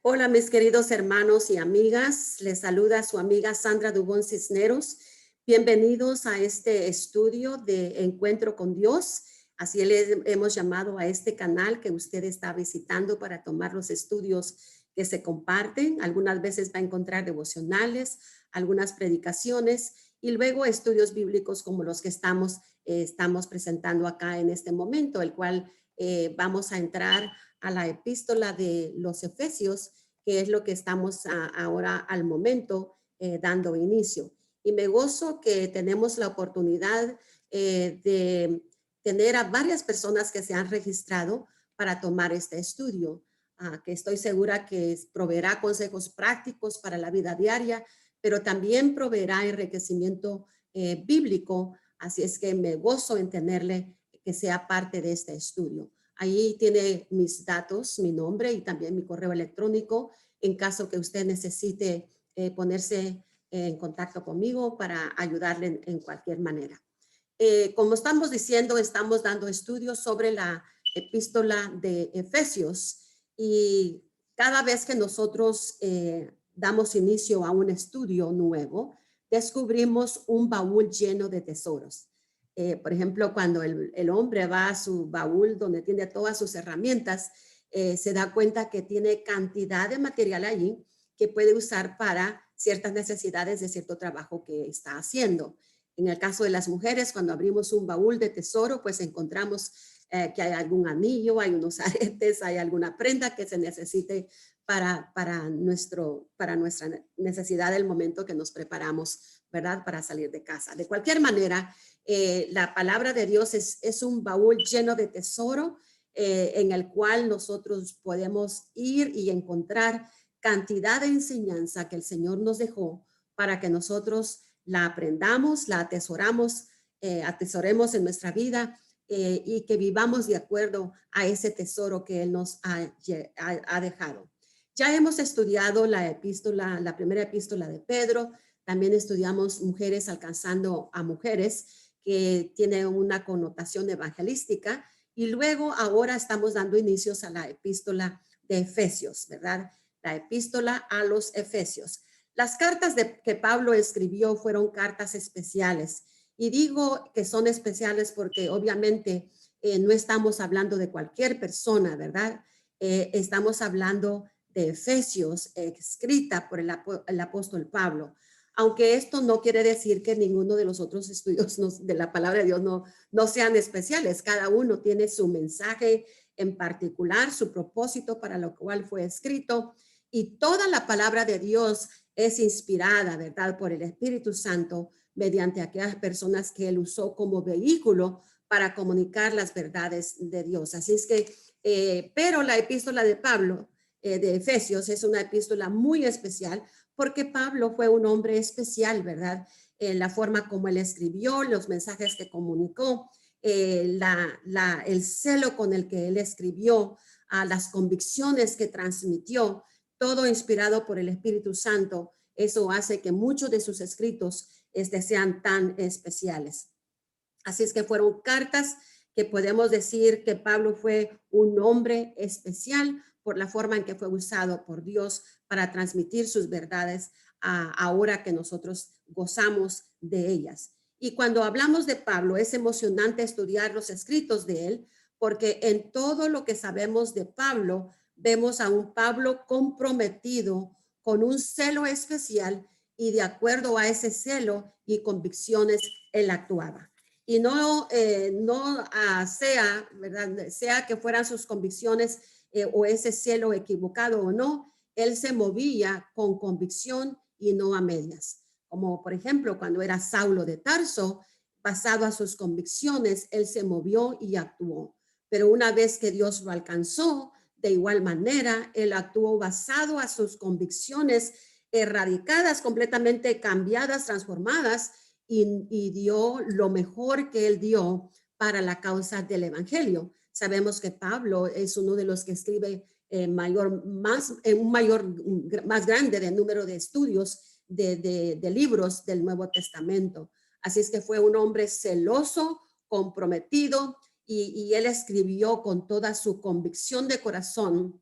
Hola, mis queridos hermanos y amigas. Les saluda su amiga Sandra Dubón Cisneros. Bienvenidos a este estudio de Encuentro con Dios. Así le hemos llamado a este canal que usted está visitando para tomar los estudios que se comparten. Algunas veces va a encontrar devocionales, algunas predicaciones y luego estudios bíblicos como los que estamos presentando acá en este momento, el cual vamos a entrar a la epístola de los Efesios, que es lo que estamos ahora al momento dando inicio. Y me gozo que tenemos la oportunidad de tener a varias personas que se han registrado para tomar este estudio, que estoy segura que proveerá consejos prácticos para la vida diaria, pero también proveerá enriquecimiento bíblico. Así es que me gozo en tenerle que sea parte de este estudio. Ahí tiene mis datos, mi nombre y también mi correo electrónico en caso que usted necesite ponerse en contacto conmigo para ayudarle en cualquier manera. Como estamos diciendo, estamos dando estudios sobre la epístola de Efesios y cada vez que nosotros damos inicio a un estudio nuevo, descubrimos un baúl lleno de tesoros. Por ejemplo, cuando el hombre va a su baúl donde tiene todas sus herramientas, se da cuenta que tiene cantidad de material allí que puede usar para ciertas necesidades de cierto trabajo que está haciendo. En el caso de las mujeres, cuando abrimos un baúl de tesoro, pues encontramos que hay algún anillo, hay unos aretes, hay alguna prenda que se necesite para nuestra necesidad del momento que nos preparamos, ¿verdad? Para salir de casa. De cualquier manera, la palabra de Dios es un baúl lleno de tesoro en el cual nosotros podemos ir y encontrar cantidad de enseñanza que el Señor nos dejó para que nosotros la aprendamos, la atesoremos en nuestra vida y que vivamos de acuerdo a ese tesoro que Él nos ha dejado. Ya hemos estudiado la primera epístola de Pedro, también estudiamos Mujeres alcanzando a mujeres, que tiene una connotación evangelística, y luego ahora estamos dando inicios a la epístola de Efesios, ¿verdad? La epístola a los Efesios. Las cartas que Pablo escribió fueron cartas especiales. Y digo que son especiales porque obviamente no estamos hablando de cualquier persona, ¿verdad? Estamos hablando de Efesios, escrita por el apóstol Pablo. Aunque esto no quiere decir que ninguno de los otros estudios de la palabra de Dios no sean especiales. Cada uno tiene su mensaje en particular, su propósito para lo cual fue escrito. Y toda la palabra de Dios es inspirada, ¿verdad?, por el Espíritu Santo mediante aquellas personas que Él usó como vehículo para comunicar las verdades de Dios. Así es que, pero la epístola de Pablo, de Efesios, es una epístola muy especial porque Pablo fue un hombre especial, ¿verdad? La forma como él escribió, los mensajes que comunicó, el celo con el que él escribió, las convicciones que transmitió, todo inspirado por el Espíritu Santo. Eso hace que muchos de sus escritos sean tan especiales. Así es que fueron cartas que podemos decir que Pablo fue un hombre especial por la forma en que fue usado por Dios para transmitir sus verdades ahora que nosotros gozamos de ellas. Y cuando hablamos de Pablo, es emocionante estudiar los escritos de él, porque en todo lo que sabemos de Pablo, vemos a un Pablo comprometido con un celo especial y de acuerdo a ese celo y convicciones, él actuaba. Y no sea, ¿verdad? Sea que fueran sus convicciones o ese celo equivocado o no, él se movía con convicción y no a medias. Como por ejemplo, cuando era Saulo de Tarso, basado a sus convicciones, él se movió y actuó. Pero una vez que Dios lo alcanzó, de igual manera, él actuó basado a sus convicciones erradicadas, completamente cambiadas, transformadas, y dio lo mejor que él dio para la causa del evangelio. Sabemos que Pablo es uno de los que escribe más grande de número de estudios de libros del Nuevo Testamento. Así es que fue un hombre celoso, comprometido, y él escribió con toda su convicción de corazón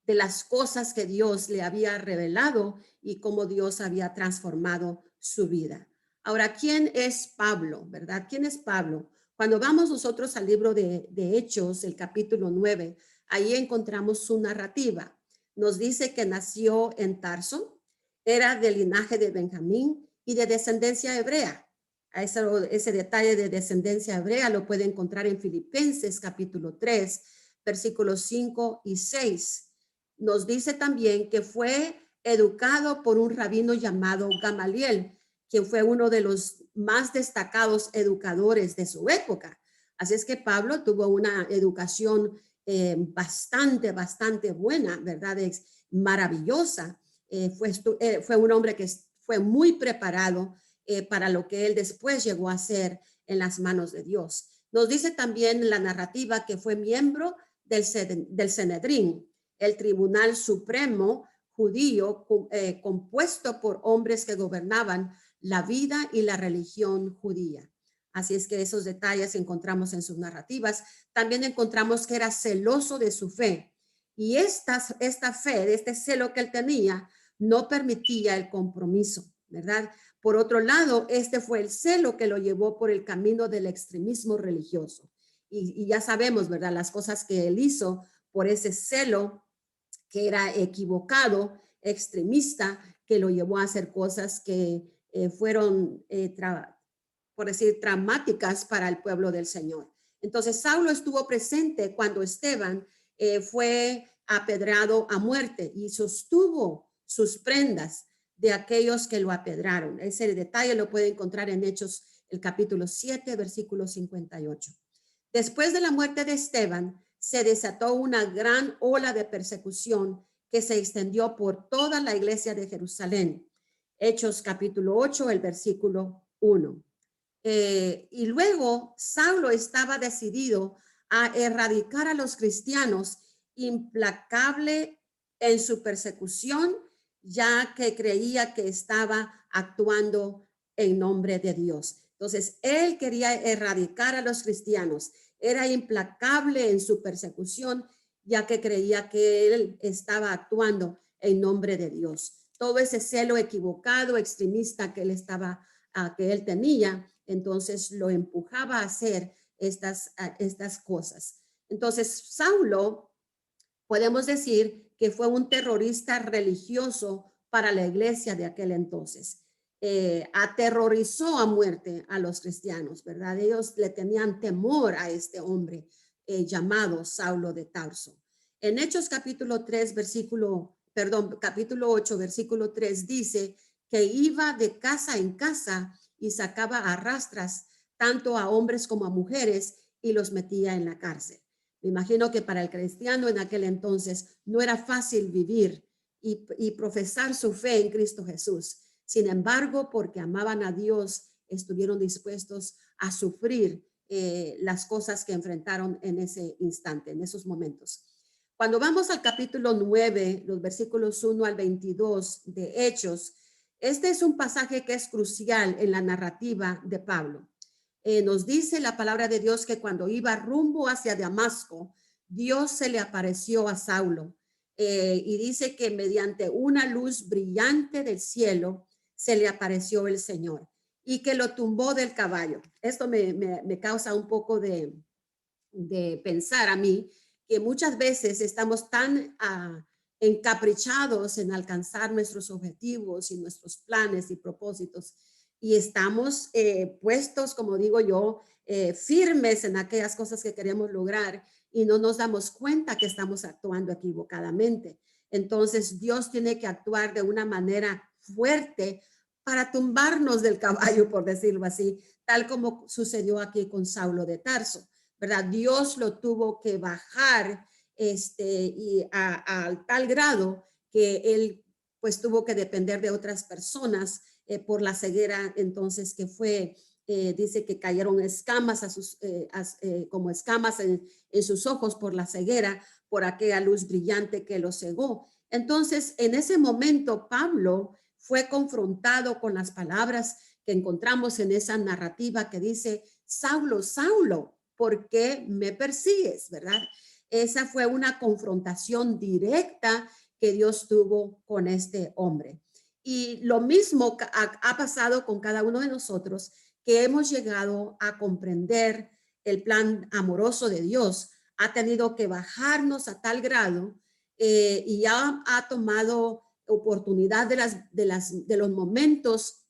de las cosas que Dios le había revelado y cómo Dios había transformado su vida. Ahora, ¿quién es Pablo, verdad? ¿Quién es Pablo? Cuando vamos nosotros al libro de Hechos, el capítulo 9, ahí encontramos su narrativa. Nos dice que nació en Tarso, era del linaje de Benjamín y de descendencia hebrea. Ese detalle de descendencia hebrea lo puede encontrar en Filipenses capítulo 3, versículos 5 y 6. Nos dice también que fue educado por un rabino llamado Gamaliel, quien fue uno de los más destacados educadores de su época. Así es que Pablo tuvo una educación bastante buena, ¿verdad? Es maravillosa. Fue un hombre que fue muy preparado para lo que él después llegó a ser en las manos de Dios. Nos dice también la narrativa que fue miembro del Sanedrín, el Tribunal Supremo judío compuesto por hombres que gobernaban la vida y la religión judía. Así es que esos detalles encontramos en sus narrativas. También encontramos que era celoso de su fe. Y esta fe, este celo que él tenía, no permitía el compromiso, ¿verdad? Por otro lado, este fue el celo que lo llevó por el camino del extremismo religioso. Y ya sabemos, ¿verdad? Las cosas que él hizo por ese celo que era equivocado, extremista, que lo llevó a hacer cosas que fueron, por decir, traumáticas para el pueblo del Señor. Entonces, Saulo estuvo presente cuando Esteban fue apedrado a muerte y sostuvo sus prendas de aquellos que lo apedraron. Ese detalle lo puede encontrar en Hechos, el capítulo 7, versículo 58. Después de la muerte de Esteban, se desató una gran ola de persecución que se extendió por toda la iglesia de Jerusalén. Hechos capítulo 8, el versículo 1. Y luego Saulo estaba decidido a erradicar a los cristianos, implacable en su persecución, ya que creía que estaba actuando en nombre de Dios. Entonces, él quería erradicar a los cristianos, era implacable en su persecución, ya que creía que él estaba actuando en nombre de Dios. Todo ese celo equivocado, extremista que él tenía, entonces lo empujaba a hacer estas cosas. Entonces, Saulo, podemos decir que fue un terrorista religioso para la iglesia de aquel entonces. Aterrorizó a muerte a los cristianos, ¿verdad? Ellos le tenían temor a este hombre llamado Saulo de Tarso. En Hechos capítulo 8, versículo 3 dice que iba de casa en casa y sacaba a rastras tanto a hombres como a mujeres y los metía en la cárcel. Me imagino que para el cristiano en aquel entonces no era fácil vivir y profesar su fe en Cristo Jesús. Sin embargo, porque amaban a Dios, estuvieron dispuestos a sufrir las cosas que enfrentaron en ese instante, en esos momentos. Cuando vamos al capítulo 9, los versículos 1 al 22 de Hechos, este es un pasaje que es crucial en la narrativa de Pablo. Nos dice la palabra de Dios que cuando iba rumbo hacia Damasco, Dios se le apareció a Saulo y dice que mediante una luz brillante del cielo se le apareció el Señor y que lo tumbó del caballo. Esto me causa un poco de pensar a mí que muchas veces estamos tan encaprichados en alcanzar nuestros objetivos y nuestros planes y propósitos y estamos puestos, como digo yo, firmes en aquellas cosas que queremos lograr y no nos damos cuenta que estamos actuando equivocadamente. Entonces Dios tiene que actuar de una manera fuerte para tumbarnos del caballo, por decirlo así, tal como sucedió aquí con Saulo de Tarso, ¿verdad? Dios lo tuvo que bajar y al tal grado que él pues tuvo que depender de otras personas por la ceguera entonces que fue, dice que cayeron escamas como escamas en sus ojos por la ceguera, por aquella luz brillante que lo cegó. Entonces, en ese momento, Pablo fue confrontado con las palabras que encontramos en esa narrativa que dice, Saulo, Saulo, ¿por qué me persigues? ¿Verdad? Esa fue una confrontación directa que Dios tuvo con este hombre. Y lo mismo ha pasado con cada uno de nosotros, que hemos llegado a comprender el plan amoroso de Dios. Ha tenido que bajarnos a tal grado y ya ha tomado oportunidad de los momentos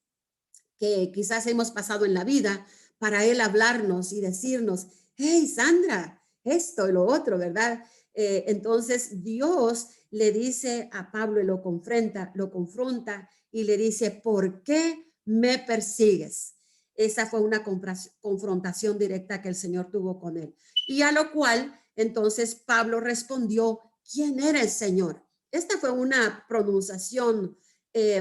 que quizás hemos pasado en la vida para él hablarnos y decirnos, hey, Sandra, esto y lo otro, ¿verdad? Entonces Dios le dice a Pablo y lo confronta y le dice, ¿por qué me persigues? Esa fue una confrontación directa que el Señor tuvo con él. Y a lo cual, entonces Pablo respondió, ¿quién era el Señor? Esta fue una pronunciación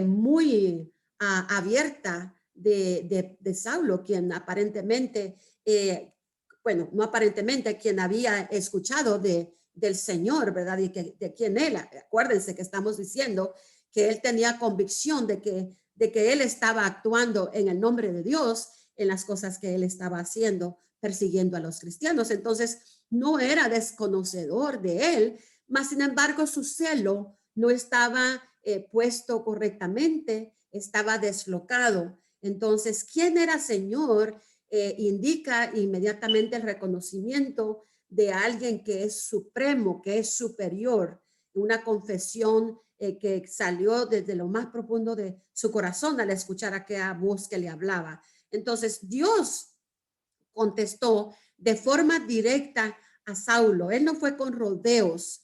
muy abierta de Saulo, quien aparentemente, bueno, no aparentemente, quien había escuchado del Señor, ¿verdad? Y de quién él. Acuérdense que estamos diciendo que él tenía convicción de que él estaba actuando en el nombre de Dios en las cosas que él estaba haciendo, persiguiendo a los cristianos. Entonces, no era desconocedor de él, mas sin embargo su celo no estaba puesto correctamente, estaba deslocado. Entonces, ¿quién era Señor? Indica inmediatamente el reconocimiento de alguien que es supremo, que es superior, una confesión que salió desde lo más profundo de su corazón al escuchar aquella voz que le hablaba. Entonces, Dios contestó de forma directa a Saulo. Él no fue con rodeos,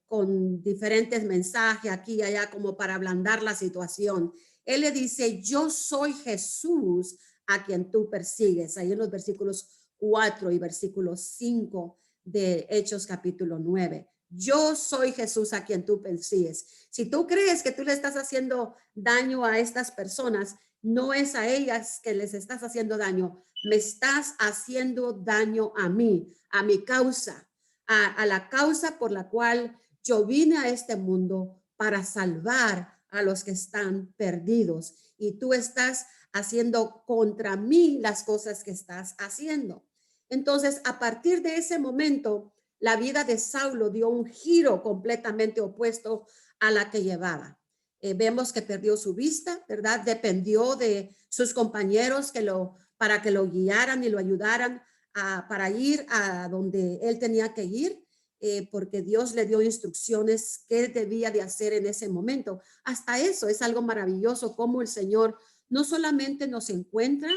con diferentes mensajes aquí y allá como para ablandar la situación. Él le dice, yo soy Jesús a quien tú persigues. Ahí en los versículos 4 y versículo 5 de Hechos capítulo 9. Yo soy Jesús a quien tú persigues. Si tú crees que tú le estás haciendo daño a estas personas, no es a ellas que les estás haciendo daño, me estás haciendo daño a mí, a mi causa, a la causa por la cual yo vine a este mundo para salvar a los que están perdidos. Y tú estás haciendo contra mí las cosas que estás haciendo. Entonces, a partir de ese momento, la vida de Saulo dio un giro completamente opuesto a la que llevaba. Vemos que perdió su vista, ¿verdad? Dependió de sus compañeros para que lo guiaran y lo ayudaran para ir a donde él tenía que ir, porque Dios le dio instrucciones que debía de hacer en ese momento. Hasta eso es algo maravilloso, como el Señor no solamente nos encuentra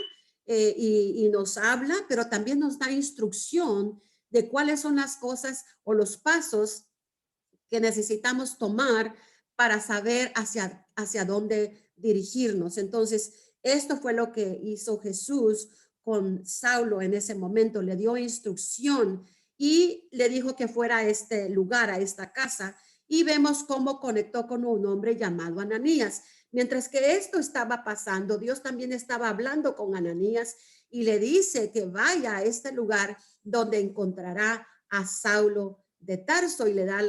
y nos habla, pero también nos da instrucción de cuáles son las cosas o los pasos que necesitamos tomar para saber hacia dónde dirigirnos. Entonces, esto fue lo que hizo Jesús con Saulo en ese momento. Le dio instrucción y le dijo que fuera a este lugar, a esta casa. Y vemos cómo conectó con un hombre llamado Ananías. Mientras que esto estaba pasando, Dios también estaba hablando con Ananías y le dice que vaya a este lugar donde encontrará a Saulo de Tarso y le da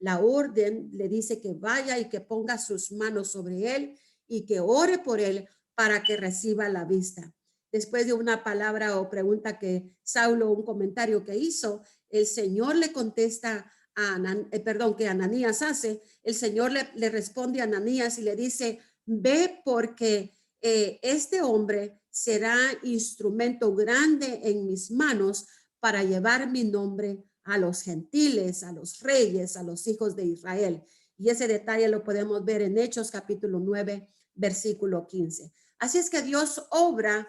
la orden, le dice que vaya y que ponga sus manos sobre él y que ore por él para que reciba la vista. Después de una palabra o pregunta que Saulo, un comentario que hizo, el Señor le contesta que Ananías hace, el Señor le responde a Ananías y le dice, ve porque este hombre será instrumento grande en mis manos para llevar mi nombre a los gentiles, a los reyes, a los hijos de Israel. Y ese detalle lo podemos ver en Hechos capítulo 9, versículo 15. Así es que Dios obra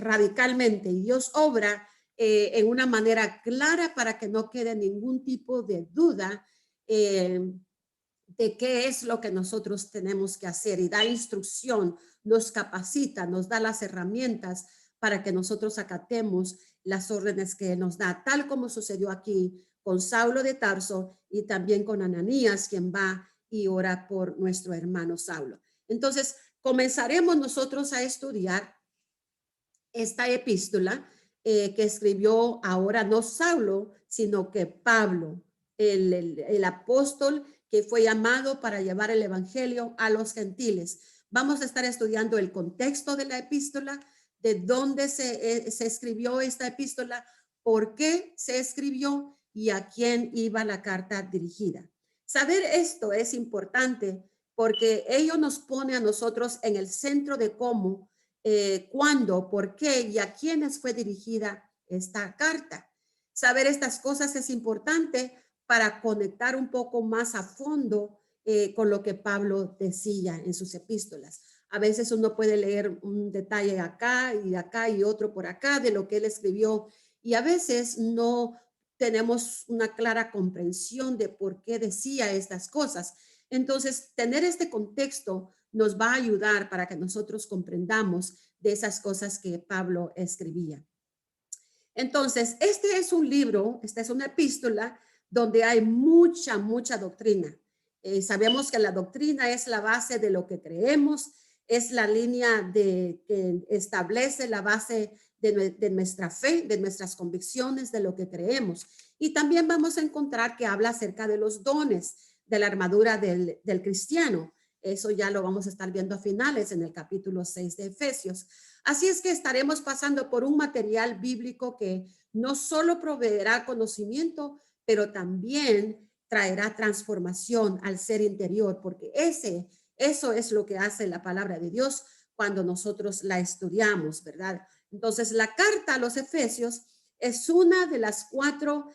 radicalmente y Dios obra en una manera clara para que no quede ningún tipo de duda de qué es lo que nosotros tenemos que hacer y da instrucción, nos capacita, nos da las herramientas para que nosotros acatemos las órdenes que nos da, tal como sucedió aquí con Saulo de Tarso y también con Ananías, quien va y ora por nuestro hermano Saulo. Entonces, comenzaremos nosotros a estudiar esta epístola que escribió ahora no Saulo, sino que Pablo, el apóstol que fue llamado para llevar el evangelio a los gentiles. Vamos a estar estudiando el contexto de la epístola, de dónde se escribió esta epístola, por qué se escribió y a quién iba la carta dirigida. Saber esto es importante porque ello nos pone a nosotros en el centro de cómo, cuándo, por qué y a quiénes fue dirigida esta carta. Saber estas cosas es importante para conectar un poco más a fondo con lo que Pablo decía en sus epístolas. A veces uno puede leer un detalle acá y otro por acá de lo que él escribió y a veces no tenemos una clara comprensión de por qué decía estas cosas. Entonces, tener este contexto nos va a ayudar para que nosotros comprendamos de esas cosas que Pablo escribía. Entonces, este es un libro, esta es una epístola donde hay mucha doctrina. Sabemos que la doctrina es la base de lo que creemos, es la línea que establece la base de nuestra fe, de nuestras convicciones, de lo que creemos. Y también vamos a encontrar que habla acerca de los dones, de la armadura del cristiano. Eso ya lo vamos a estar viendo a finales en el capítulo 6 de Efesios. Así es que estaremos pasando por un material bíblico que no solo proveerá conocimiento, pero también traerá transformación al ser interior, porque eso es lo que hace la palabra de Dios cuando nosotros la estudiamos, ¿verdad? Entonces, la carta a los Efesios es una de las 4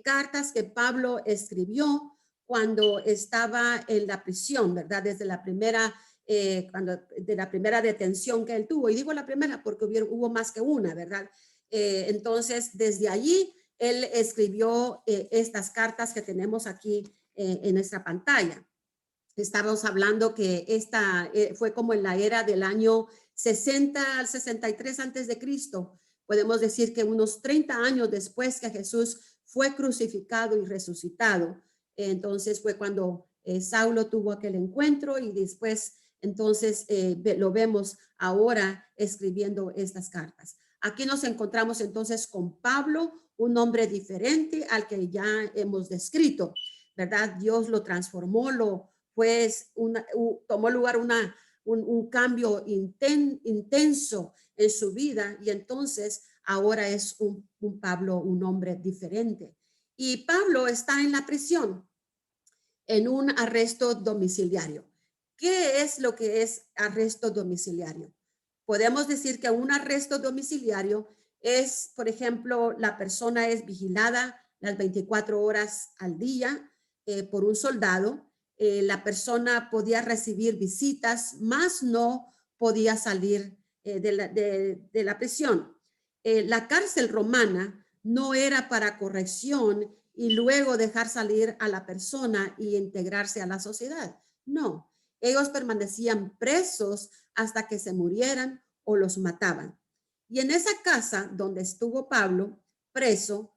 cartas que Pablo escribió cuando estaba en la prisión, ¿verdad? Desde la primera de la primera detención que él tuvo. Y digo la primera porque hubo más que una, ¿verdad? Entonces, desde allí, él escribió estas cartas que tenemos aquí en nuestra pantalla. Estábamos hablando que esta fue como en la era del año 60 al 63 antes de Cristo. Podemos decir que unos 30 años después que Jesús fue crucificado y resucitado. Entonces fue cuando Saulo tuvo aquel encuentro y después entonces lo vemos ahora escribiendo estas cartas. Aquí nos encontramos entonces con Pablo, un hombre diferente al que ya hemos descrito, ¿verdad? Dios lo transformó, pues tomó lugar un cambio intenso en su vida y entonces ahora es un Pablo, un hombre diferente. Y Pablo está en la prisión, en un arresto domiciliario. ¿Qué es lo que es arresto domiciliario? Podemos decir que un arresto domiciliario es, por ejemplo, la persona es vigilada las 24 horas al día por un soldado. La persona podía recibir visitas, más no podía salir de la prisión. La cárcel romana no era para corrección y luego dejar salir a la persona y integrarse a la sociedad. No, ellos permanecían presos hasta que se murieran o los mataban. Y en esa casa donde estuvo Pablo preso,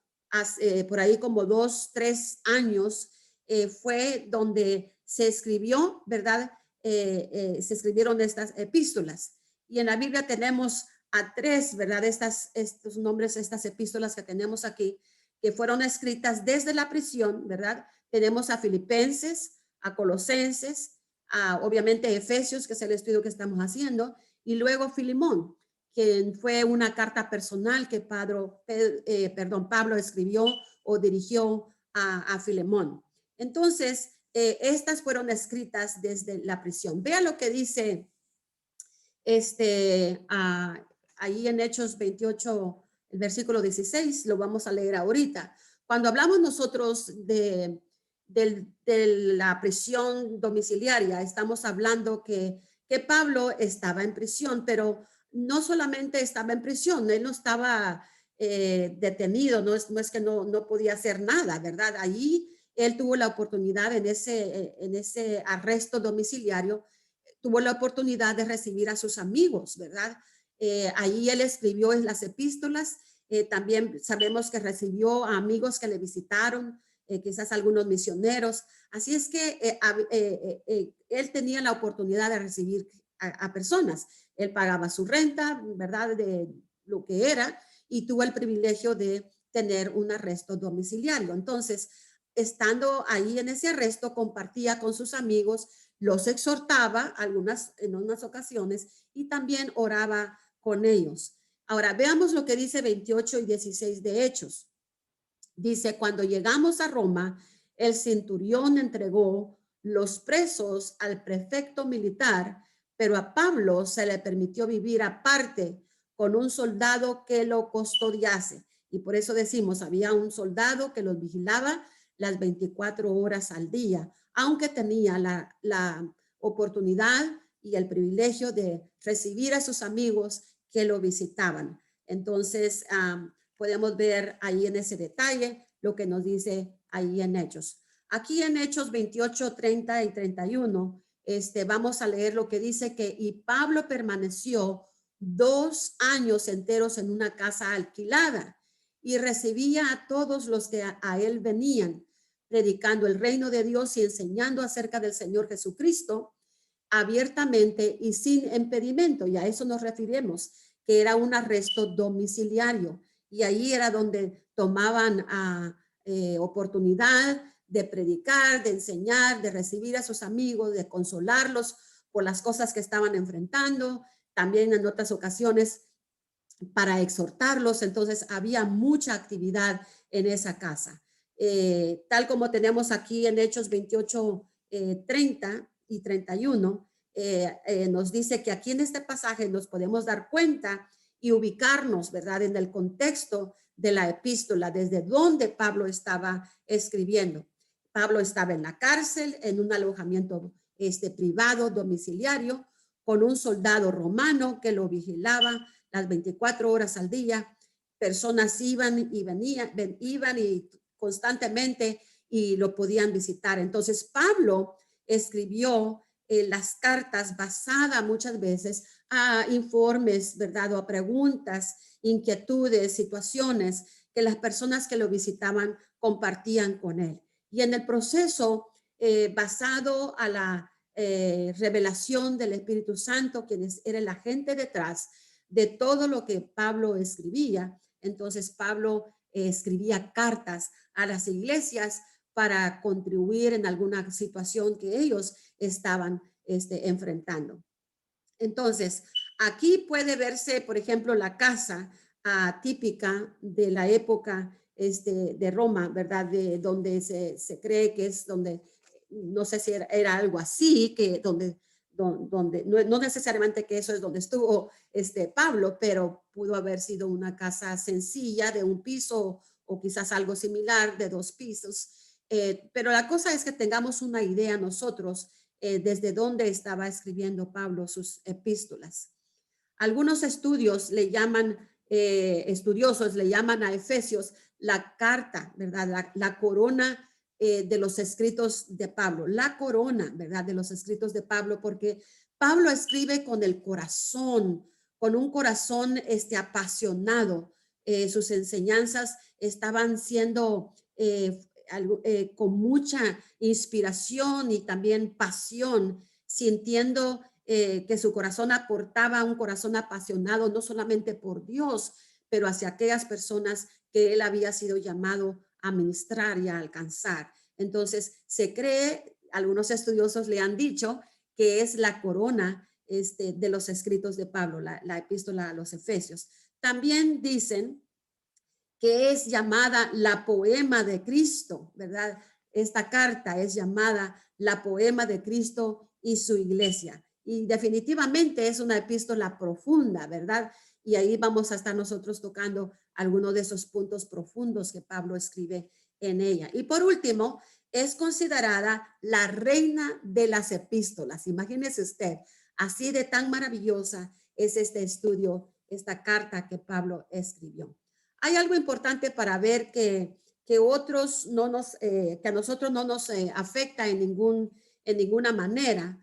por ahí como 2, 3 años, fue donde se escribió, ¿verdad? Se escribieron estas epístolas. Y en la Biblia tenemos a 3, ¿verdad? Estos nombres, estas epístolas que tenemos aquí, que fueron escritas desde la prisión, ¿verdad? Tenemos a Filipenses, a Colosenses, obviamente Efesios, que es el estudio que estamos haciendo, y luego Filemón, que fue una carta personal que Pablo escribió o dirigió a Filemón. Entonces, estas fueron escritas desde la prisión. Vea lo que dice ahí en Hechos 28, el versículo 16, lo vamos a leer ahorita. Cuando hablamos nosotros de la prisión domiciliaria, estamos hablando que Pablo estaba en prisión, pero no solamente estaba en prisión, él no estaba detenido, no es que no podía hacer nada, ¿verdad? Allí él tuvo la oportunidad en ese arresto domiciliario, tuvo la oportunidad de recibir a sus amigos, ¿verdad? Ahí él escribió en las epístolas, también sabemos que recibió a amigos que le visitaron, quizás algunos misioneros. Así es que él tenía la oportunidad de recibir a personas. Él pagaba su renta, ¿verdad? De lo que era, y tuvo el privilegio de tener un arresto domiciliario. Entonces, estando ahí en ese arresto, compartía con sus amigos, los exhortaba en unas ocasiones y también oraba con ellos. Ahora, veamos lo que dice 28 y 16 de Hechos. Dice, cuando llegamos a Roma, el centurión entregó los presos al prefecto militar, pero a Pablo se le permitió vivir aparte con un soldado que lo custodiase. Y por eso decimos, había un soldado que los vigilaba las 24 horas al día, aunque tenía la oportunidad y el privilegio de recibir a sus amigos que lo visitaban. Entonces, podemos ver ahí en ese detalle lo que nos dice ahí en Hechos. Aquí en Hechos 28, 30 y 31, vamos a leer lo que dice que y Pablo permaneció 2 años enteros en una casa alquilada y recibía a todos los que a él venían, predicando el reino de Dios y enseñando acerca del Señor Jesucristo abiertamente y sin impedimento. Y a eso nos referimos, que era un arresto domiciliario. Y ahí era donde tomaban oportunidad de predicar, de enseñar, de recibir a sus amigos, de consolarlos por las cosas que estaban enfrentando. También en otras ocasiones para exhortarlos. Entonces había mucha actividad en esa casa. Tal como tenemos aquí en Hechos 28, 30 y 31, nos dice que aquí en este pasaje nos podemos dar cuenta y ubicarnos, ¿verdad?, en el contexto de la epístola, desde donde Pablo estaba escribiendo. Pablo estaba en la cárcel, en un alojamiento privado, domiciliario, con un soldado romano que lo vigilaba las 24 horas al día. Personas iban y venían, iban y constantemente y lo podían visitar. Entonces Pablo escribió las cartas basada muchas veces a informes, ¿verdad? O a preguntas, inquietudes, situaciones que las personas que lo visitaban compartían con él. Y en el proceso basado a la revelación del Espíritu Santo, quien era el agente detrás de todo lo que Pablo escribía, entonces Pablo escribía cartas a las iglesias para contribuir en alguna situación que ellos estaban enfrentando. Entonces, aquí puede verse, por ejemplo, la casa típica de la época de Roma, ¿verdad? De donde se cree que es donde, no sé si era algo así, que donde no necesariamente que eso es donde estuvo Pablo, pero pudo haber sido una casa sencilla de un piso o quizás algo similar de 2 pisos. Pero la cosa es que tengamos una idea nosotros desde dónde estaba escribiendo Pablo sus epístolas. Algunos estudios le llaman, estudiosos le llaman a Efesios la carta, ¿verdad? La corona de los escritos de Pablo, la corona, ¿verdad? De los escritos de Pablo, porque Pablo escribe con el corazón, con un corazón apasionado. Sus enseñanzas estaban siendo con mucha inspiración y también pasión, sintiendo que su corazón aportaba un corazón apasionado, no solamente por Dios, pero hacia aquellas personas que él había sido llamado a ministrar y a alcanzar. Entonces, se cree, algunos estudiosos le han dicho que es la corona de los escritos de Pablo, la epístola a los Efesios. También dicen que es llamada la poema de Cristo, ¿verdad? Esta carta es llamada la poema de Cristo y su iglesia. Y definitivamente es una epístola profunda, ¿verdad? Y ahí vamos a estar nosotros tocando algunos de esos puntos profundos que Pablo escribe en ella. Y por último, es considerada la reina de las epístolas. Imagínese usted, así de tan maravillosa es este estudio, esta carta que Pablo escribió. Hay algo importante para ver que otros no nos, que a nosotros no nos afecta en ninguna manera.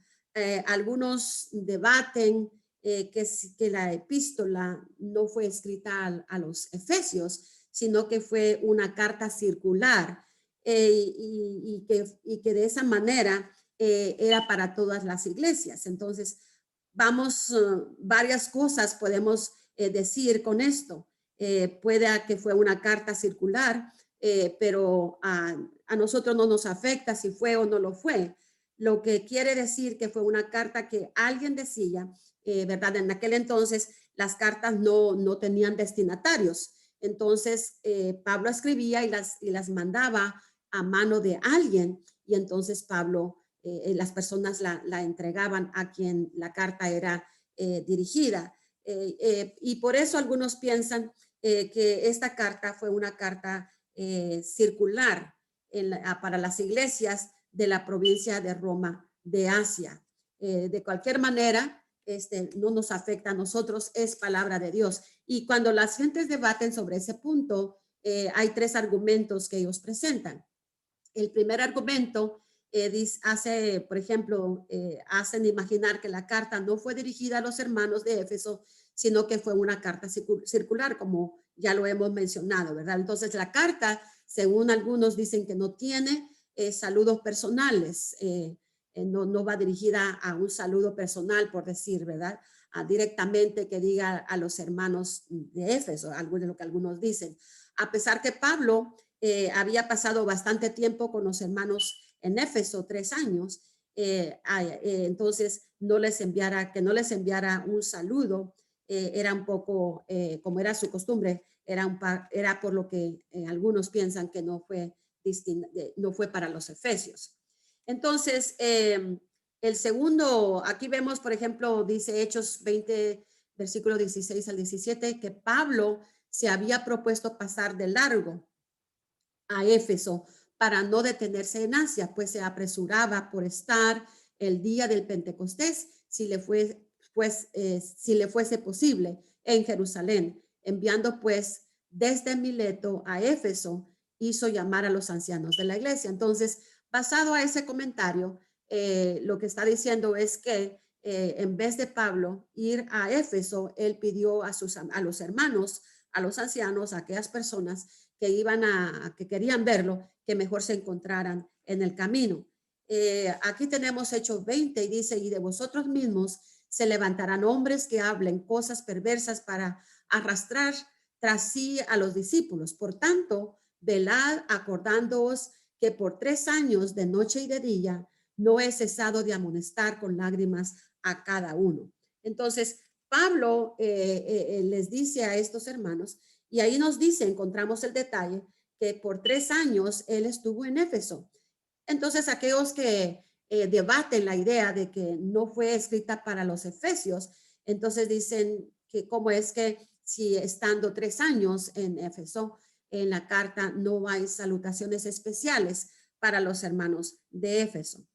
Algunos debaten que la epístola no fue escrita a los Efesios, sino que fue una carta circular y que de esa manera era para todas las iglesias. Entonces, varias cosas podemos decir con esto. Puede que fue una carta circular, pero a nosotros no nos afecta si fue o no lo fue. Lo que quiere decir que fue una carta que alguien decía, ¿verdad? En aquel entonces las cartas no tenían destinatarios. Entonces, Pablo escribía y las mandaba a mano de alguien, y entonces las personas la entregaban a quien la carta era dirigida. Y por eso algunos piensan que esta carta fue una carta circular para las iglesias de la provincia de Roma de Asia. De cualquier manera, no nos afecta a nosotros, es palabra de Dios. Y cuando las gentes debaten sobre ese punto, hay tres argumentos que ellos presentan. El primer argumento hace, por ejemplo, hacen imaginar que la carta no fue dirigida a los hermanos de Éfeso, sino que fue una carta circular, como ya lo hemos mencionado, ¿verdad? Entonces, la carta, según algunos dicen que no tiene saludos personales, no va dirigida a un saludo personal, por decir, ¿verdad? Directamente que diga a los hermanos de Éfeso, algo de lo que algunos dicen. A pesar que Pablo había pasado bastante tiempo con los hermanos en Éfeso, 3 años, entonces que no les enviara un saludo, era un poco, como era su costumbre, era por lo que algunos piensan que no fue para los efesios. Entonces, el segundo, aquí vemos, por ejemplo, dice Hechos 20, versículo 16 al 17, que Pablo se había propuesto pasar de largo a Éfeso para no detenerse en Asia, pues se apresuraba por estar el día del Pentecostés, si le fuese posible, en Jerusalén. Enviando pues desde Mileto a Éfeso, hizo llamar a los ancianos de la iglesia. Entonces, basado a ese comentario, lo que está diciendo es que en vez de Pablo ir a Éfeso, él pidió a los hermanos, a los ancianos, a aquellas personas que querían verlo, que mejor se encontraran en el camino. Aquí tenemos Hechos 20 y dice, y de vosotros mismos se levantarán hombres que hablen cosas perversas para arrastrar tras sí a los discípulos. Por tanto, velad acordándoos que por 3 años de noche y de día no he cesado de amonestar con lágrimas a cada uno. Entonces, Pablo les dice a estos hermanos, y ahí nos dice, encontramos el detalle, que por 3 años él estuvo en Éfeso. Entonces, aquellos que debaten la idea de que no fue escrita para los efesios, entonces dicen que cómo es que si estando 3 años en Éfeso, en la carta no hay salutaciones especiales para los hermanos de Éfeso.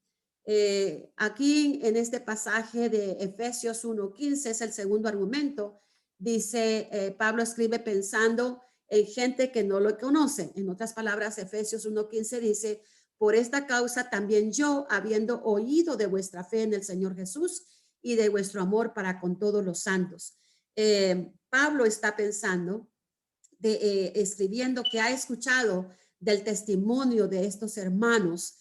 Aquí en este pasaje de Efesios 1:15 es el segundo argumento. Dice, Pablo escribe pensando en gente que no lo conoce. En otras palabras, Efesios 1:15 dice, por esta causa también yo, habiendo oído de vuestra fe en el Señor Jesús y de vuestro amor para con todos los santos. Pablo está pensando, escribiendo que ha escuchado del testimonio de estos hermanos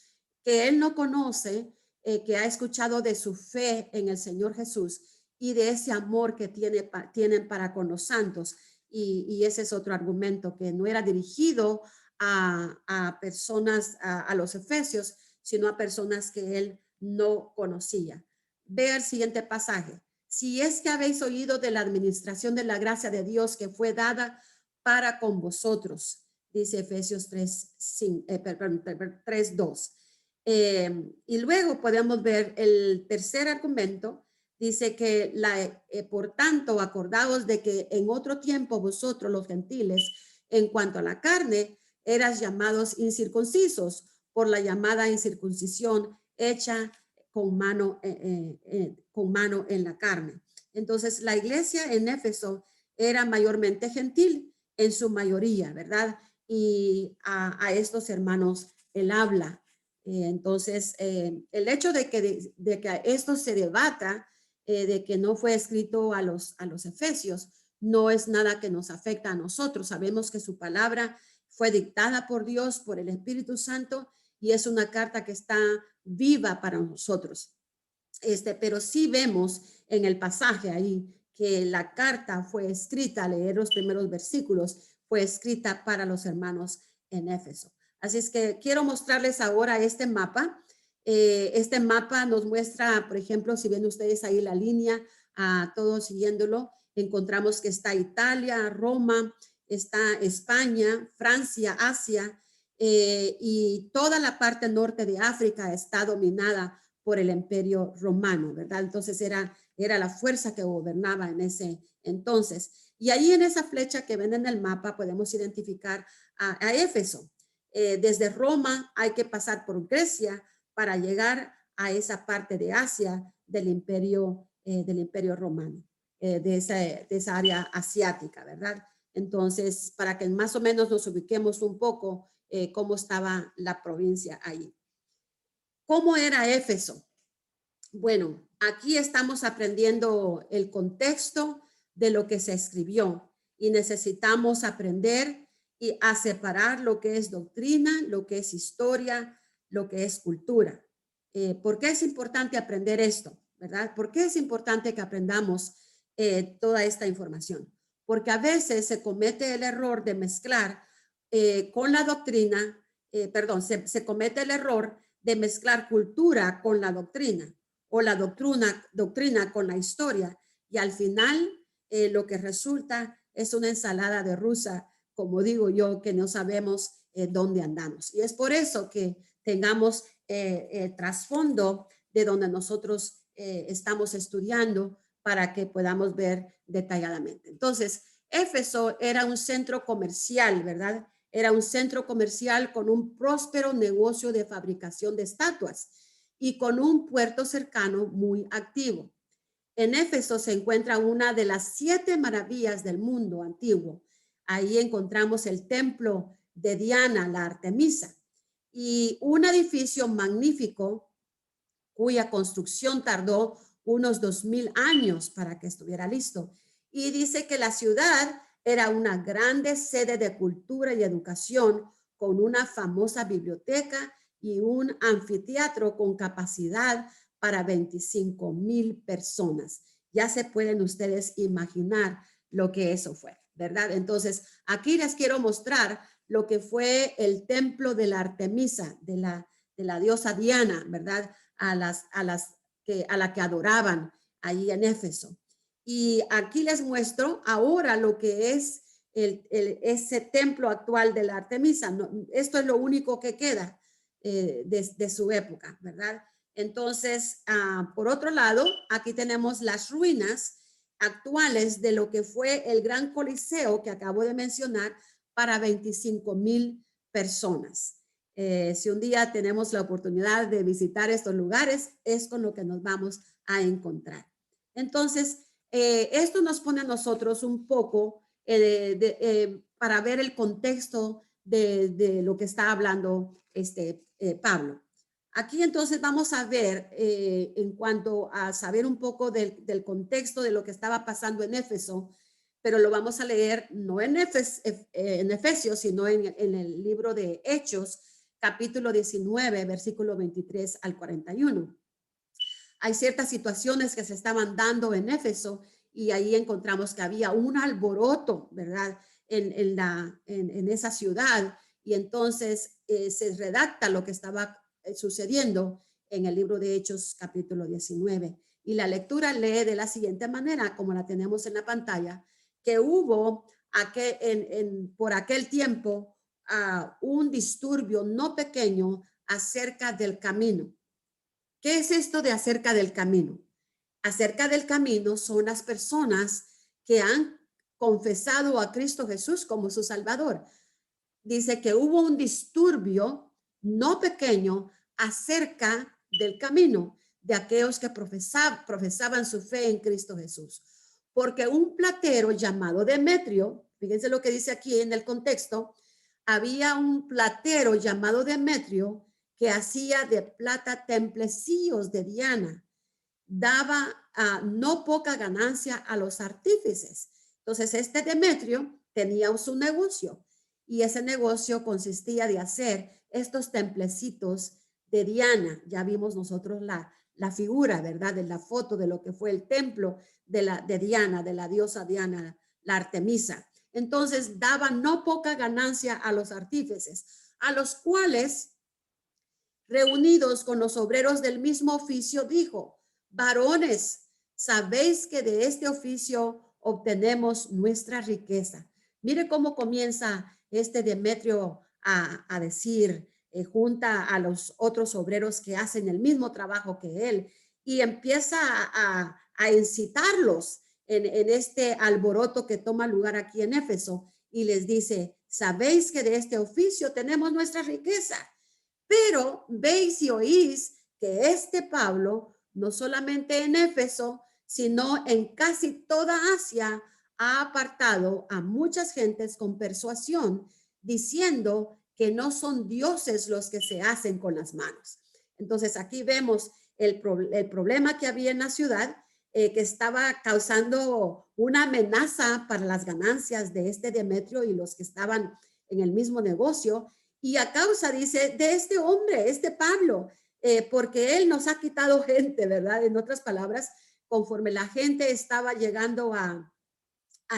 que él no conoce, que ha escuchado de su fe en el Señor Jesús y de ese amor que tienen para con los santos. Y ese es otro argumento, que no era dirigido a personas, a los efesios, sino a personas que él no conocía. Ve el siguiente pasaje. Si es que habéis oído de la administración de la gracia de Dios que fue dada para con vosotros, dice Efesios 3:2. Y luego podemos ver el tercer argumento, dice que por tanto acordaos de que en otro tiempo vosotros los gentiles, en cuanto a la carne, eras llamados incircuncisos por la llamada incircuncisión hecha con mano en la carne. Entonces la iglesia en Éfeso era mayormente gentil en su mayoría, ¿verdad? Y a estos hermanos él habla. Entonces, el hecho de que esto se debata, de que no fue escrito a los efesios, no es nada que nos afecta a nosotros. Sabemos que su palabra fue dictada por Dios, por el Espíritu Santo, y es una carta que está viva para nosotros. Pero sí vemos en el pasaje ahí que la carta fue escrita, a leer los primeros versículos, fue escrita para los hermanos en Éfeso. Así es que quiero mostrarles ahora este mapa. Este mapa nos muestra, por ejemplo, si ven ustedes ahí la línea, todos siguiéndolo, encontramos que está Italia, Roma, está España, Francia, Asia, y toda la parte norte de África está dominada por el Imperio Romano, ¿verdad? Entonces era la fuerza que gobernaba en ese entonces. Y ahí en esa flecha que ven en el mapa podemos identificar a Éfeso. Desde Roma hay que pasar por Grecia para llegar a esa parte de Asia del Imperio Romano, de esa área asiática, ¿verdad? Entonces, para que más o menos nos ubiquemos un poco cómo estaba la provincia ahí. ¿Cómo era Éfeso? Bueno, aquí estamos aprendiendo el contexto de lo que se escribió y necesitamos aprender a separar lo que es doctrina, lo que es historia, lo que es cultura. ¿Por qué es importante aprender esto? ¿Verdad? ¿Por qué es importante que aprendamos toda esta información? Porque a veces se comete el error de mezclar con la doctrina, se comete el error de mezclar cultura con la doctrina o la doctrina con la historia, y al final lo que resulta es una ensalada de rusa, como digo yo, que no sabemos dónde andamos. Y es por eso que tengamos trasfondo de donde nosotros estamos estudiando para que podamos ver detalladamente. Entonces, Éfeso era un centro comercial, ¿verdad? Era un centro comercial con un próspero negocio de fabricación de estatuas y con un puerto cercano muy activo. En Éfeso se encuentra una de las 7 maravillas del mundo antiguo. Ahí encontramos el templo de Diana, la Artemisa, y un edificio magnífico cuya construcción tardó unos 2000 años para que estuviera listo. Y dice que la ciudad era una grande sede de cultura y educación con una famosa biblioteca y un anfiteatro con capacidad para 25,000 personas. Ya se pueden ustedes imaginar lo que eso fue, ¿verdad? Entonces, aquí les quiero mostrar lo que fue el templo de la Artemisa, de la diosa Diana, ¿verdad? A la que adoraban ahí en Éfeso. Y aquí les muestro ahora lo que es ese templo actual de la Artemisa. No, esto es lo único que queda de su época, ¿verdad? Entonces, por otro lado, aquí tenemos las ruinas actuales de lo que fue el gran coliseo que acabo de mencionar para 25,000 personas. Si un día tenemos la oportunidad de visitar estos lugares, es con lo que nos vamos a encontrar. Entonces, esto nos pone a nosotros un poco para ver el contexto de lo que está hablando Pablo. Aquí entonces vamos a ver en cuanto a saber un poco del contexto de lo que estaba pasando en Éfeso, pero lo vamos a leer no en Efesios, sino en el libro de Hechos, capítulo 19, versículo 23 al 41. Hay ciertas situaciones que se estaban dando en Éfeso y ahí encontramos que había un alboroto, ¿verdad? En esa ciudad, y entonces se redacta lo que estaba sucediendo en el libro de Hechos capítulo 19. Y la lectura lee de la siguiente manera, como la tenemos en la pantalla, que hubo por aquel tiempo un disturbio no pequeño acerca del camino. ¿Qué es esto de acerca del camino? Acerca del camino son las personas que han confesado a Cristo Jesús como su Salvador. Dice que hubo un disturbio no pequeño acerca del camino de aquellos que profesaban su fe en Cristo Jesús. Porque un platero llamado Demetrio, fíjense lo que dice aquí en el contexto, había un platero llamado Demetrio que hacía de plata templecillos de Diana, daba no poca ganancia a los artífices. Entonces, este Demetrio tenía su negocio y ese negocio consistía de hacer estos templecitos de Diana. Ya vimos nosotros la figura, ¿verdad? De la foto de lo que fue el templo de Diana, de la diosa Diana, la Artemisa. Entonces, daba no poca ganancia a los artífices, a los cuales, reunidos con los obreros del mismo oficio, dijo: varones, sabéis que de este oficio obtenemos nuestra riqueza. Mire cómo comienza este Demetrio a decir, junta a los otros obreros que hacen el mismo trabajo que él y empieza a incitarlos en este alboroto que toma lugar aquí en Éfeso y les dice, sabéis que de este oficio tenemos nuestra riqueza, pero veis y oís que este Pablo, no solamente en Éfeso, sino en casi toda Asia, ha apartado a muchas gentes con persuasión, diciendo que no son dioses los que se hacen con las manos. Entonces aquí vemos el problema que había en la ciudad, que estaba causando una amenaza para las ganancias de este Demetrio y los que estaban en el mismo negocio. Y a causa, dice, de este hombre, este Pablo, porque él nos ha quitado gente, ¿verdad? En otras palabras, conforme la gente estaba llegando a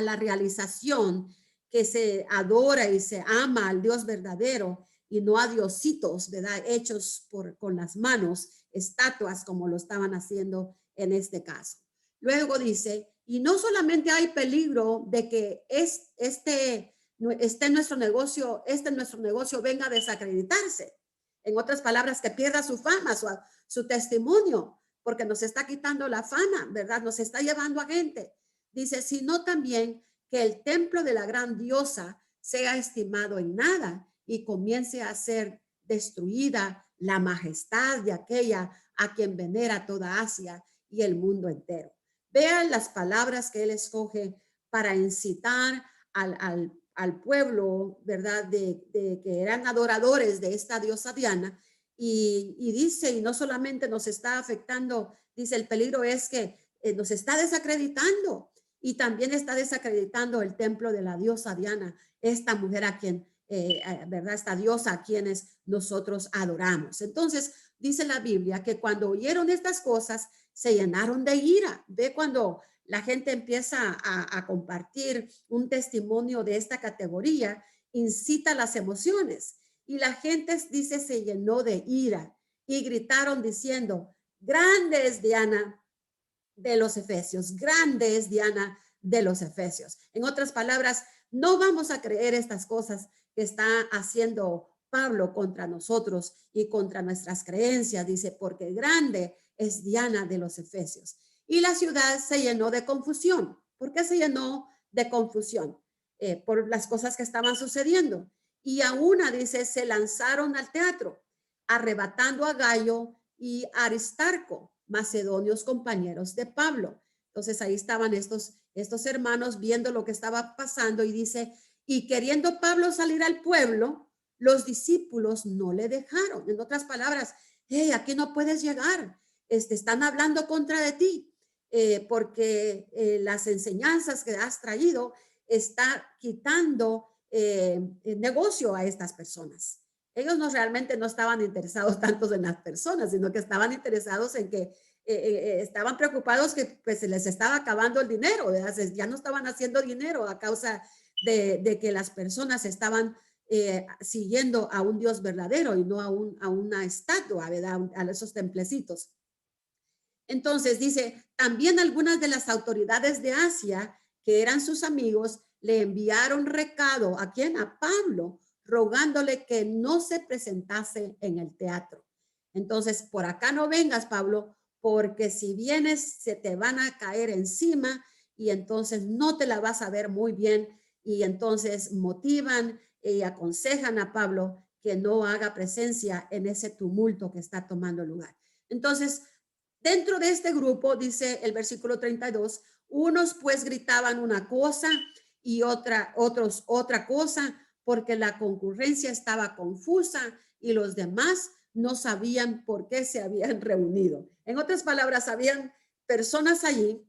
la realización que se adora y se ama al Dios verdadero y no a diositos, ¿verdad? Hechos con las manos, estatuas como lo estaban haciendo en este caso. Luego dice, y no solamente hay peligro de que este nuestro negocio venga a desacreditarse. En otras palabras, que pierda su fama, su testimonio, porque nos está quitando la fama, ¿verdad? Nos está llevando a gente. Dice, sino también que el templo de la gran diosa sea estimado en nada y comience a ser destruida la majestad de aquella a quien venera toda Asia y el mundo entero. Vean las palabras que él escoge para incitar al pueblo, ¿verdad? De que eran adoradores de esta diosa Diana. Y dice, y no solamente nos está afectando, dice, el peligro es que nos está desacreditando y también está desacreditando el templo de la diosa Diana, esta mujer a quien, ¿verdad? Esta diosa a quienes nosotros adoramos. Entonces, dice la Biblia que cuando oyeron estas cosas, se llenaron de ira. Ve cuando la gente empieza a compartir un testimonio de esta categoría, incita las emociones. Y la gente, dice, se llenó de ira y gritaron diciendo, grande es Diana de los Efesios, grande es Diana de los Efesios. En otras palabras, no vamos a creer estas cosas que está haciendo Pablo contra nosotros y contra nuestras creencias, dice, porque grande es Diana de los Efesios. Y la ciudad se llenó de confusión. ¿Por qué se llenó de confusión? Por las cosas que estaban sucediendo. Y a una, dice, se lanzaron al teatro, arrebatando a Gallo y Aristarco, macedonios compañeros de Pablo. Entonces ahí estaban estos hermanos viendo lo que estaba pasando y dice, y queriendo Pablo salir al pueblo, los discípulos no le dejaron. En otras palabras, hey, aquí no puedes llegar, están hablando contra de ti, porque las enseñanzas que has traído está quitando negocio a estas personas. Ellos no realmente no estaban interesados tanto en las personas, sino que estaban interesados en que estaban preocupados que pues se les estaba acabando el dinero, ¿verdad? Ya no estaban haciendo dinero a causa de que las personas estaban siguiendo a un Dios verdadero y no a una estatua, ¿verdad? A esos templecitos. Entonces dice, también algunas de las autoridades de Asia, que eran sus amigos, le enviaron recado, ¿a quién? A Pablo, rogándole que no se presentase en el teatro. Entonces, por acá no vengas, Pablo, porque si vienes se te van a caer encima y entonces no te la vas a ver muy bien. Y entonces motivan y aconsejan a Pablo que no haga presencia en ese tumulto que está tomando lugar. Entonces, dentro de este grupo, dice el versículo 32, unos pues gritaban una cosa y otros otra cosa, porque la concurrencia estaba confusa y los demás no sabían por qué se habían reunido. En otras palabras, habían personas allí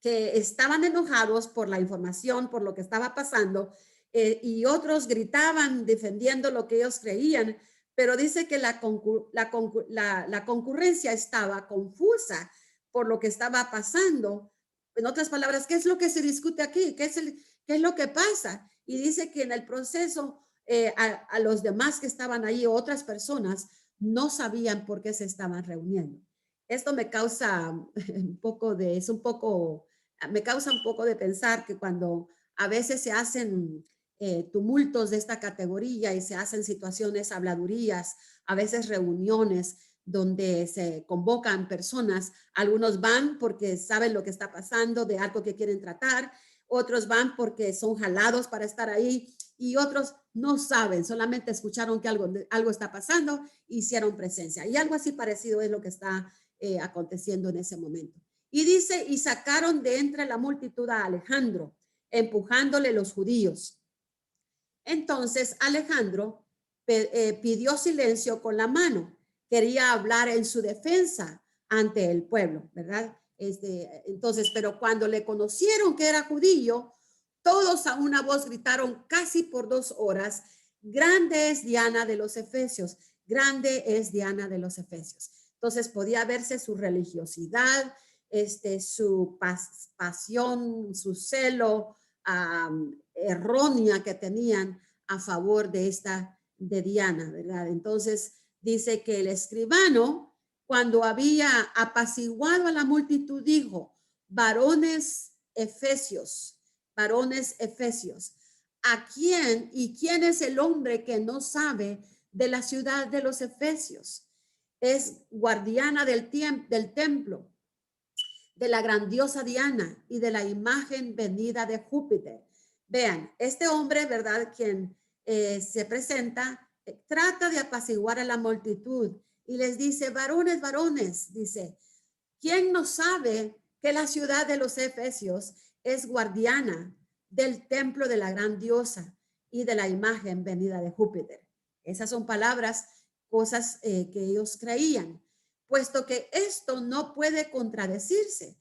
que estaban enojados por la información, por lo que estaba pasando, y otros gritaban defendiendo lo que ellos creían, pero dice que la concurrencia estaba confusa por lo que estaba pasando. En otras palabras, ¿qué es lo que se discute aquí? ¿Qué es lo que pasa? Y dice que en el proceso a los demás que estaban ahí, otras personas, no sabían por qué se estaban reuniendo. Esto me causa es un poco me causa un poco de pensar que cuando a veces se hacen tumultos de esta categoría y se hacen situaciones, habladurías, a veces reuniones donde se convocan personas, algunos van porque saben lo que está pasando, de algo que quieren tratar, otros van porque son jalados para estar ahí y otros no saben, solamente escucharon que algo está pasando, hicieron presencia. Y algo así parecido es lo que está aconteciendo en ese momento. Y dice, y sacaron de entre la multitud a Alejandro, empujándole los judíos. Entonces Alejandro pidió silencio con la mano, quería hablar en su defensa ante el pueblo, ¿verdad? Entonces, pero cuando le conocieron que era judío, todos a una voz gritaron casi por 2 horas, grande es Diana de los Efesios, grande es Diana de los Efesios. Entonces podía verse su religiosidad, su pasión, su celo, errónea que tenían a favor de Diana, ¿verdad? Entonces dice que el escribano, cuando había apaciguado a la multitud, dijo, varones efesios, ¿a quién y quién es el hombre que no sabe de la ciudad de los Efesios? Es guardiana del templo, de la grandiosa Diana y de la imagen venida de Júpiter. Vean, este hombre, ¿verdad? Quien se presenta, trata de apaciguar a la multitud y les dice, varones, varones, dice, ¿quién no sabe que la ciudad de los Efesios es guardiana del templo de la gran diosa y de la imagen venida de Júpiter? Esas son palabras, cosas que ellos creían, puesto que esto no puede contradecirse.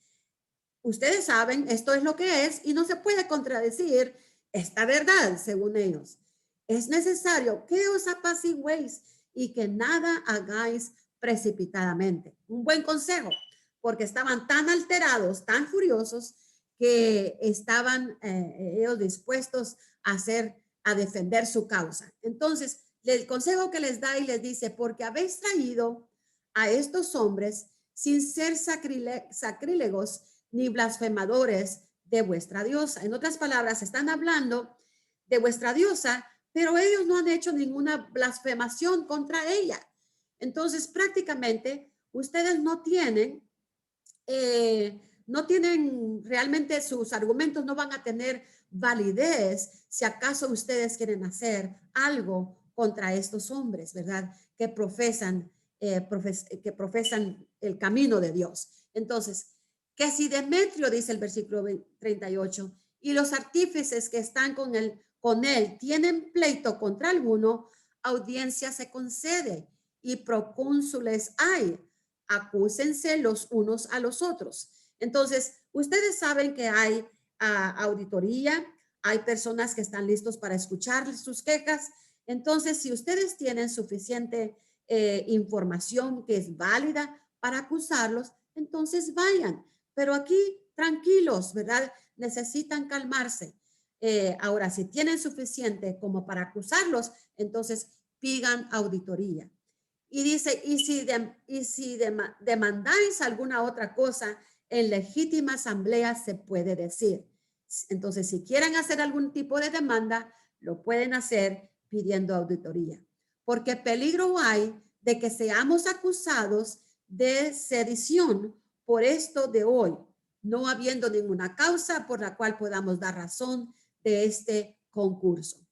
Ustedes saben, esto es lo que es y no se puede contradecir esta verdad, según ellos. Es necesario que os apaciguéis y que nada hagáis precipitadamente. Un buen consejo, porque estaban tan alterados, tan furiosos, que estaban ellos dispuestos a defender su causa. Entonces, el consejo que les da y les dice, porque habéis traído a estos hombres sin ser sacrílegos ni blasfemadores de vuestra diosa. En otras palabras, están hablando de vuestra diosa, pero ellos no han hecho ninguna blasfemación contra ella. Entonces, prácticamente, ustedes no tienen realmente, sus argumentos no van a tener validez si acaso ustedes quieren hacer algo contra estos hombres, ¿verdad? Que profesan el camino de Dios. Entonces, que si Demetrio, dice el versículo 38, y los artífices que están con él tienen pleito contra alguno, audiencia se concede y procónsules hay, acúsense los unos a los otros. Entonces, ustedes saben que hay auditoría, hay personas que están listos para escuchar sus quejas. Entonces, si ustedes tienen suficiente información que es válida para acusarlos, entonces vayan. Pero aquí, tranquilos, ¿verdad? Necesitan calmarse. Ahora, si tienen suficiente como para acusarlos, entonces pidan auditoría. Y dice, y si demandáis alguna otra cosa, en legítima asamblea se puede decir. Entonces, si quieren hacer algún tipo de demanda, lo pueden hacer pidiendo auditoría. Porque peligro hay de que seamos acusados de sedición por esto de hoy, no habiendo ninguna causa por la cual podamos dar razón de este concurso.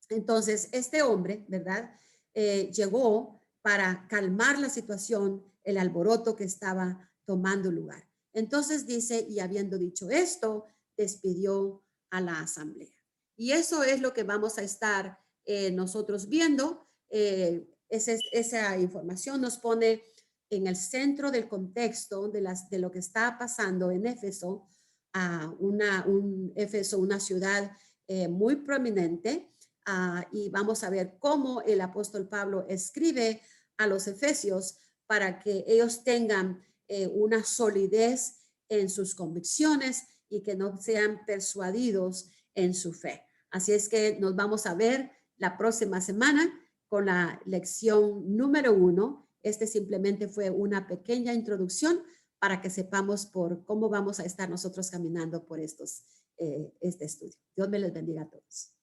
Entonces, este hombre, ¿verdad? Llegó para calmar la situación, el alboroto que estaba tomando lugar. Entonces dice, y habiendo dicho esto, despidió a la asamblea. Y eso es lo que vamos a estar nosotros viendo. Esa información nos pone en el centro del contexto de lo que está pasando en Éfeso, Éfeso, una ciudad muy prominente, y vamos a ver cómo el apóstol Pablo escribe a los efesios para que ellos tengan una solidez en sus convicciones y que no sean persuadidos en su fe. Así es que nos vamos a ver la próxima semana con la lección número 1. Simplemente fue una pequeña introducción para que sepamos por cómo vamos a estar nosotros caminando por este estudio. Dios me les bendiga a todos.